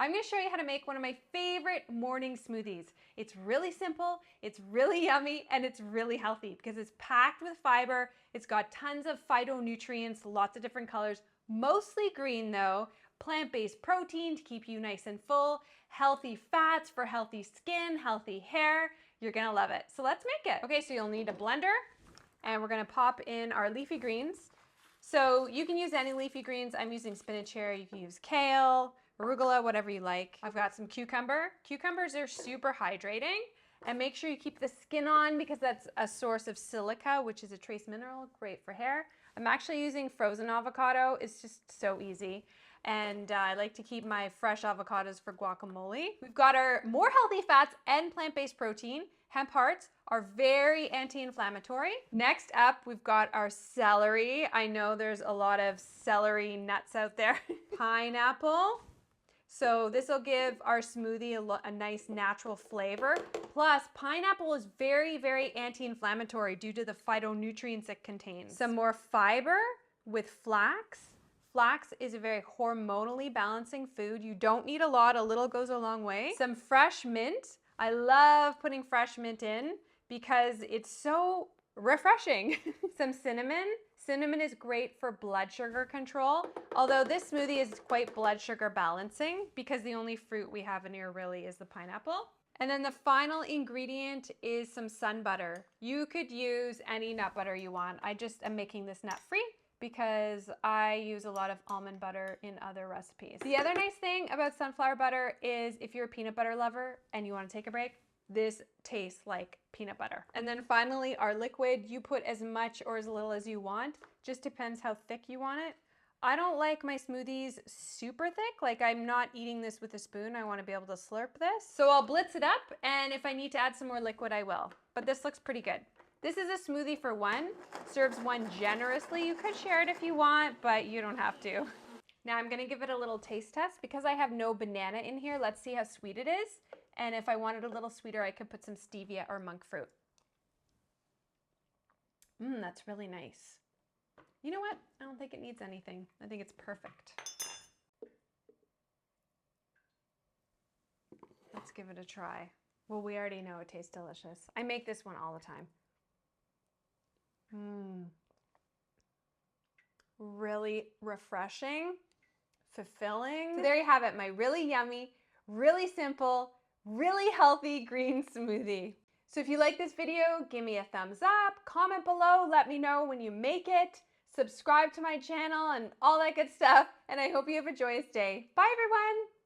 I'm going to show you how to make one of my favorite morning smoothies. It's really simple, it's really yummy, and it's really healthy because it's packed with fiber. It's got tons of phytonutrients, lots of different colors, mostly green though, plant-based protein to keep you nice and full, healthy fats for healthy skin, healthy hair. You're going to love it. So let's make it. Okay, so you'll need a blender, and we're going to pop in our leafy greens. So you can use any leafy greens. I'm using spinach here. You can use kale, arugula, whatever you like. I've got some cucumber. Cucumbers are super hydrating, and make sure you keep the skin on because that's a source of silica, which is a trace mineral, great for hair. I'm actually using frozen avocado. It's just so easy. And I like to keep my fresh avocados for guacamole. We've got our more healthy fats and plant-based protein. Hemp hearts are very anti-inflammatory. Next up, we've got our celery. I know there's a lot of celery nuts out there. Pineapple. So this will give our smoothie a nice natural flavor. Plus, pineapple is very, very anti-inflammatory due to the phytonutrients it contains. Some more fiber with flax. Flax is a very hormonally balancing food. You don't need a lot, a little goes a long way. Some fresh mint. I love putting fresh mint in because it's so refreshing. Some cinnamon. Cinnamon is great for blood sugar control, although this smoothie is quite blood sugar balancing because the only fruit we have in here really is the pineapple. And then the final ingredient is some sun butter. You could use any nut butter you want. I just am making this nut free because I use a lot of almond butter in other recipes. The other nice thing about sunflower butter is if you're a peanut butter lover and you want to take a break, this tastes like peanut butter. And then finally, our liquid, you put as much or as little as you want. Just depends how thick you want it. I don't like my smoothies super thick. Like I'm not eating this with a spoon. I want to be able to slurp this. So I'll blitz it up, and if I need to add some more liquid, I will. But this looks pretty good. This is a smoothie for one. Serves one generously. You could share it if you want, but you don't have to. Now I'm gonna give it a little taste test. Because I have no banana in here, let's see how sweet it is. And if I wanted a little sweeter, I could put some stevia or monk fruit. That's really nice. You know what? I don't think it needs anything. I think it's perfect. Let's give it a try. Well, we already know it tastes delicious. I make this one all the time. Really refreshing, fulfilling. So there you have it, my really yummy, really simple, really healthy green smoothie. So if you like this video, give me a thumbs up, comment below, let me know when you make it, subscribe to my channel and all that good stuff, and I hope you have a joyous day. Bye everyone!